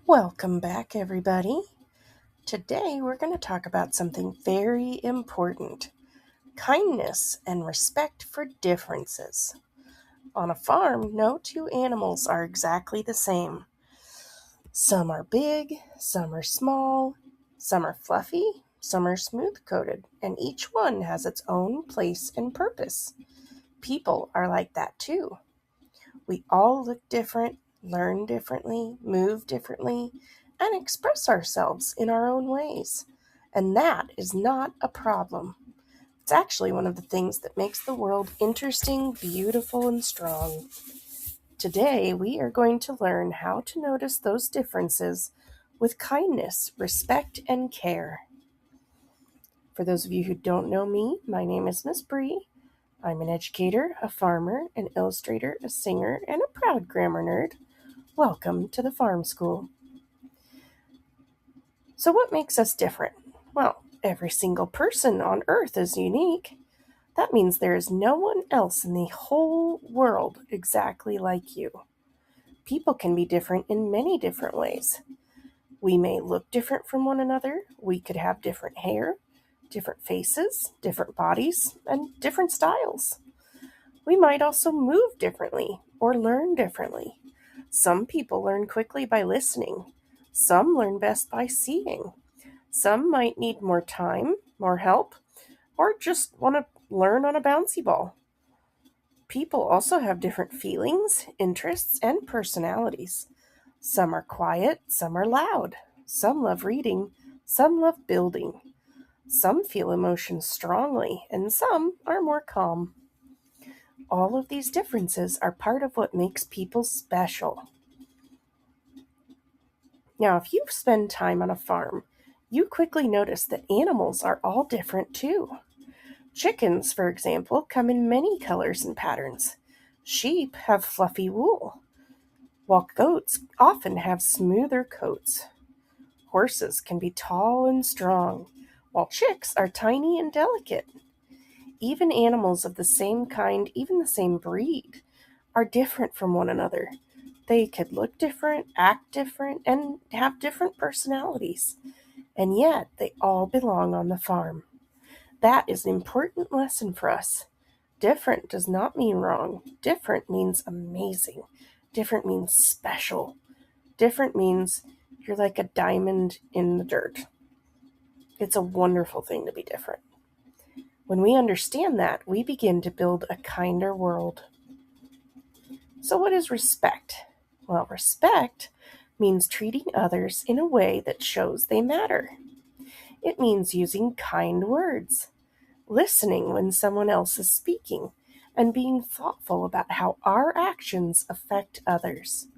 Welcome back, everybody. Today we're going to talk about something very important: kindness and respect for differences. On a farm, no two animals are exactly the same. Some are big, some are small, some are fluffy, some are smooth coated, and each one has its own place and purpose. People are like that too. We all look different, learn differently, move differently, and express ourselves in our own ways. And that is not a problem. It's actually one of the things that makes the world interesting, beautiful, and strong. Today, we are going to learn how to notice those differences with kindness, respect, and care. For those of you who don't know me, my name is Miss Bree. I'm an educator, a farmer, an illustrator, a singer, and a proud grammar nerd. Welcome to the Farm School. So what makes us different? Well, every single person on Earth is unique. That means there is no one else in the whole world exactly like you. People can be different in many different ways. We may look different from one another. We could have different hair, different faces, different bodies, and different styles. We might also move differently or learn differently. Some people learn quickly by listening. Some learn best by seeing. Some might need more time, more help, or just want to learn on a bouncy ball. People also have different feelings, interests, and personalities. Some are quiet, some are loud. Some love reading, some love building. Some feel emotions strongly, and some are more calm. All of these differences are part of what makes people special. Now, if you spend time on a farm, you quickly notice that animals are all different too. Chickens, for example, come in many colors and patterns. Sheep have fluffy wool, while goats often have smoother coats. Horses can be tall and strong, while chicks are tiny and delicate. Even animals of the same kind, even the same breed, are different from one another. They could look different, act different, and have different personalities. And yet, they all belong on the farm. That is an important lesson for us. Different does not mean wrong. Different means amazing. Different means special. Different means you're like a diamond in the dirt. It's a wonderful thing to be different. When we understand that, we begin to build a kinder world. So, what is respect? Well, respect means treating others in a way that shows they matter. It means using kind words, listening when someone else is speaking, and being thoughtful about how our actions affect others.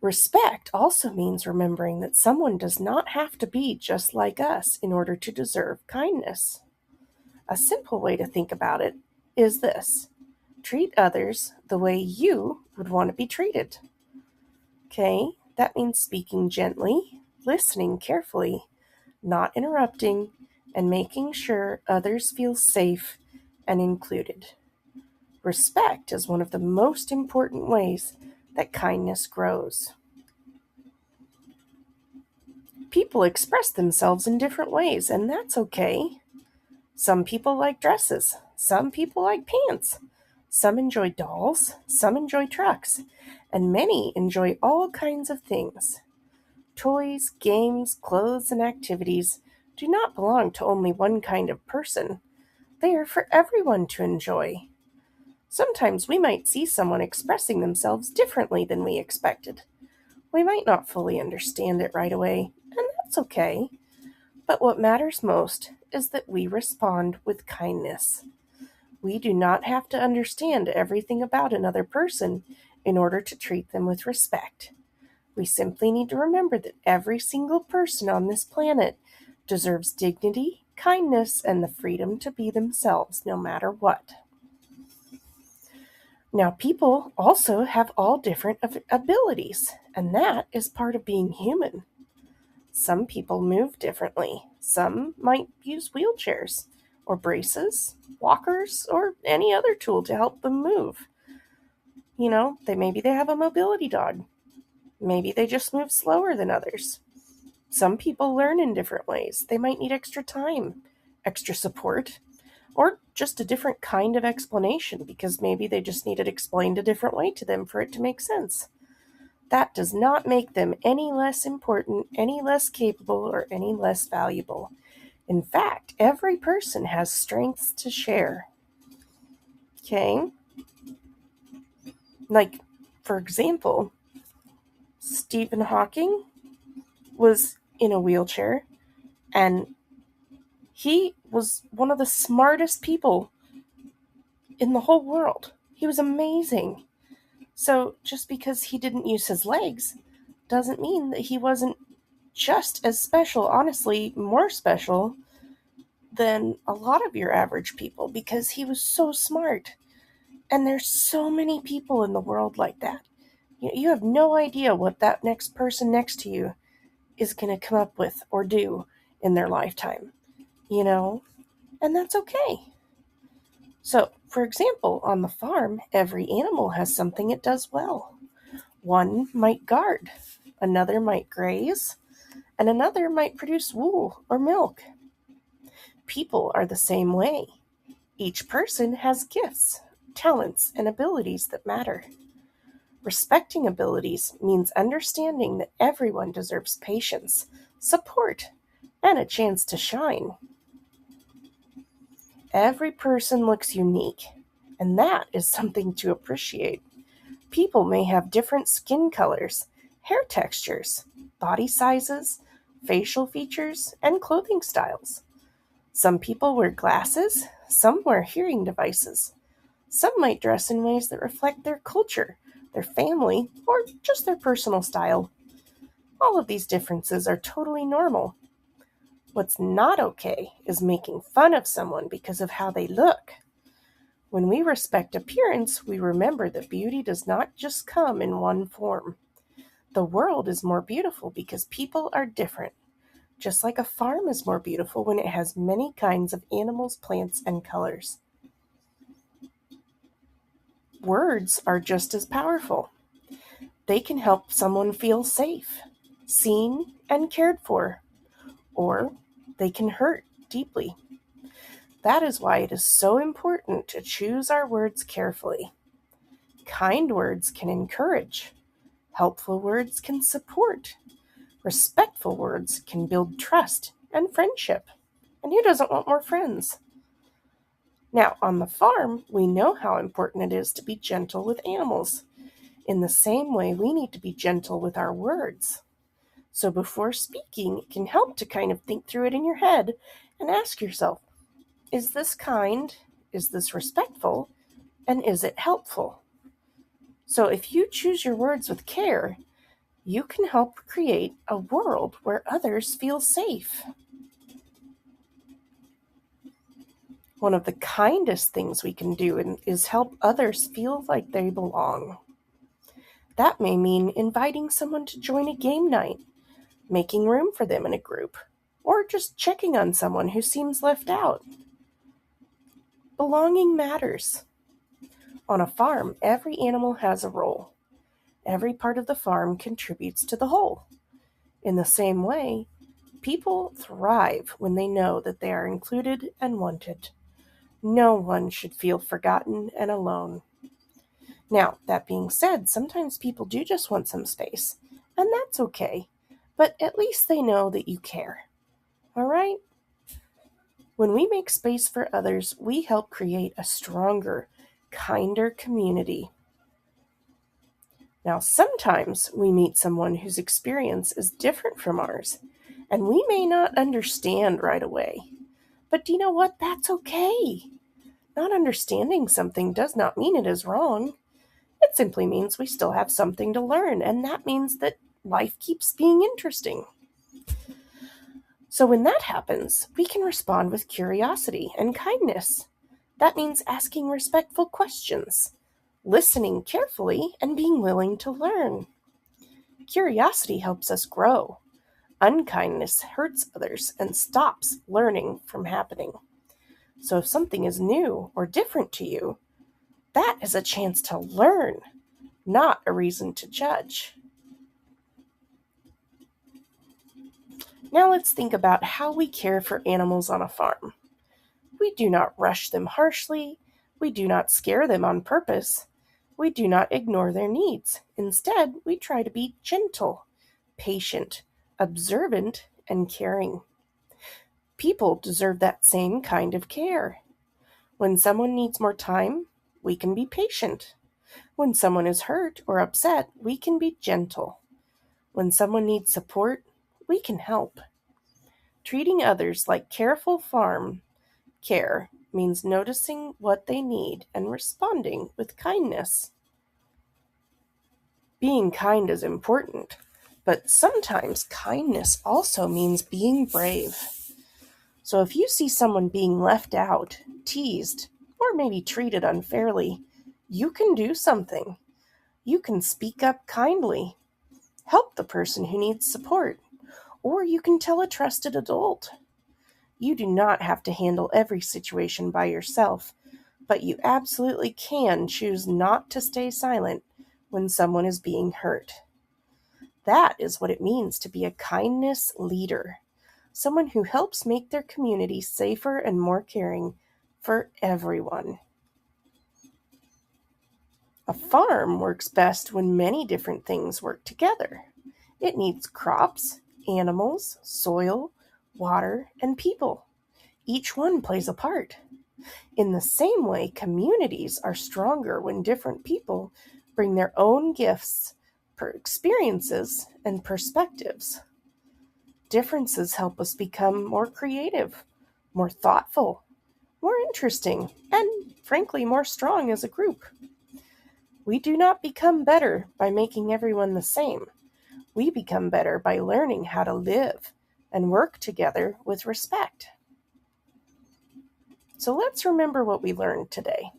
Respect also means remembering that someone does not have to be just like us in order to deserve kindness. A simple way to think about it is this: treat others the way you would want to be treated. Okay, that means speaking gently, listening carefully, not interrupting, and making sure others feel safe and included. Respect is one of the most important ways that kindness grows. People express themselves in different ways, and that's okay. Some people like dresses, some people like pants, some enjoy dolls, some enjoy trucks, and many enjoy all kinds of things. Toys, games, clothes, and activities do not belong to only one kind of person. They are for everyone to enjoy. Sometimes we might see someone expressing themselves differently than we expected. We might not fully understand it right away, and that's okay. But what matters most is that we respond with kindness. We do not have to understand everything about another person in order to treat them with respect. We simply need to remember that every single person on this planet deserves dignity, kindness, and the freedom to be themselves no matter what. Now, people also have all different abilities, and that is part of being human. Some people move differently. Some might use wheelchairs or braces, walkers, or any other tool to help them move. Maybe they have a mobility dog. Maybe they just move slower than others. Some people learn in different ways. They might need extra time, extra support, or just a different kind of explanation because maybe they just need it explained a different way to them for it to make sense. That does not make them any less important, any less capable, or any less valuable. In fact, every person has strengths to share. Okay? Like, for example, Stephen Hawking was in a wheelchair and he was one of the smartest people in the whole world. He was amazing. So just because he didn't use his legs doesn't mean that he wasn't just as special, honestly, more special than a lot of your average people because he was so smart. And there's so many people in the world like that. You have no idea what that next person next to you is going to come up with or do in their lifetime, you know? And that's okay. So, for example, on the farm, every animal has something it does well. One might guard, another might graze, and another might produce wool or milk. People are the same way. Each person has gifts, talents, and abilities that matter. Respecting abilities means understanding that everyone deserves patience, support, and a chance to shine. Every person looks unique, and that is something to appreciate. People may have different skin colors, hair textures, body sizes, facial features, and clothing styles. Some people wear glasses, some wear hearing devices. Some might dress in ways that reflect their culture, their family, or just their personal style. All of these differences are totally normal. What's not okay is making fun of someone because of how they look. When we respect appearance, we remember that beauty does not just come in one form. The world is more beautiful because people are different, just like a farm is more beautiful when it has many kinds of animals, plants, and colors. Words are just as powerful. They can help someone feel safe, seen, and cared for, or they can hurt deeply. That is why it is so important to choose our words carefully. Kind words can encourage. Helpful words can support. Respectful words can build trust and friendship. And who doesn't want more friends? Now, on the farm, we know how important it is to be gentle with animals. In the same way, we need to be gentle with our words. So before speaking, it can help to kind of think through it in your head and ask yourself, is this kind? Is this respectful? And is it helpful? So if you choose your words with care, you can help create a world where others feel safe. One of the kindest things we can do is help others feel like they belong. That may mean inviting someone to join a game night, making room for them in a group, or just checking on someone who seems left out. Belonging matters. On a farm, every animal has a role. Every part of the farm contributes to the whole. In the same way, people thrive when they know that they are included and wanted. No one should feel forgotten and alone. Now, that being said, sometimes people do just want some space, and that's okay, but at least they know that you care. All right? When we make space for others, we help create a stronger, kinder community. Now, sometimes we meet someone whose experience is different from ours, and we may not understand right away. But do you know what? That's okay. Not understanding something does not mean it is wrong. It simply means we still have something to learn, and that means that life keeps being interesting. So when that happens, we can respond with curiosity and kindness. That means asking respectful questions, listening carefully, and being willing to learn. Curiosity helps us grow. Unkindness hurts others and stops learning from happening. So if something is new or different to you, that is a chance to learn, not a reason to judge. Now let's think about how we care for animals on a farm. We do not rush them harshly. We do not scare them on purpose. We do not ignore their needs. Instead, we try to be gentle, patient, observant, and caring. People deserve that same kind of care. When someone needs more time, we can be patient. When someone is hurt or upset, we can be gentle. When someone needs support, we can help. Treating others like careful farm care means noticing what they need and responding with kindness. Being kind is important, but sometimes kindness also means being brave. So if you see someone being left out, teased, or maybe treated unfairly, you can do something. You can speak up kindly, help the person who needs support, or you can tell a trusted adult. You do not have to handle every situation by yourself, but you absolutely can choose not to stay silent when someone is being hurt. That is what it means to be a kindness leader, someone who helps make their community safer and more caring for everyone. A farm works best when many different things work together. It needs crops, animals, soil, water, and people. Each one plays a part. In the same way, communities are stronger when different people bring their own gifts, experiences, and perspectives. Differences help us become more creative, more thoughtful, more interesting, and frankly, more strong as a group. We do not become better by making everyone the same. We become better by learning how to live and work together with respect. So let's remember what we learned today.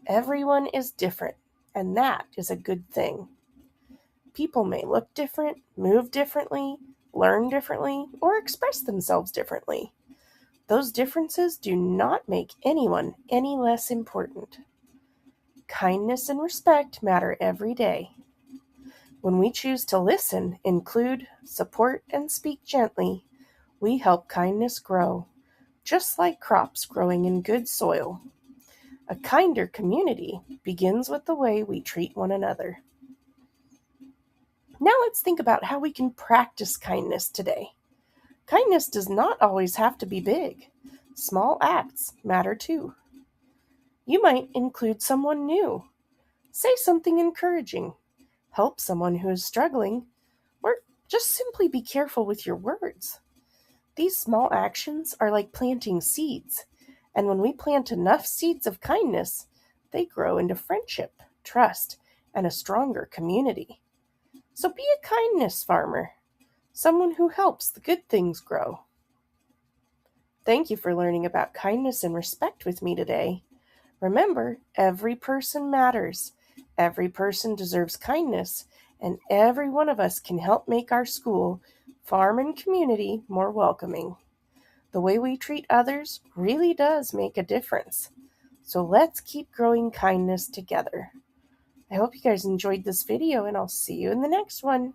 Everyone is different, and that is a good thing. People may look different, move differently, learn differently, or express themselves differently. Those differences do not make anyone any less important. Kindness and respect matter every day. When we choose to listen, include, support, and speak gently, we help kindness grow, just like crops growing in good soil. A kinder community begins with the way we treat one another. Now let's think about how we can practice kindness today. Kindness does not always have to be big. Small acts matter too. You might include someone new, say something encouraging, help someone who is struggling, or just simply be careful with your words. These small actions are like planting seeds, and when we plant enough seeds of kindness, they grow into friendship, trust, and a stronger community. So be a kindness farmer, someone who helps the good things grow. Thank you for learning about kindness and respect with me today. Remember, every person matters. Every person deserves kindness, and every one of us can help make our school, farm, and community more welcoming. The way we treat others really does make a difference. So let's keep growing kindness together. I hope you guys enjoyed this video, and I'll see you in the next one.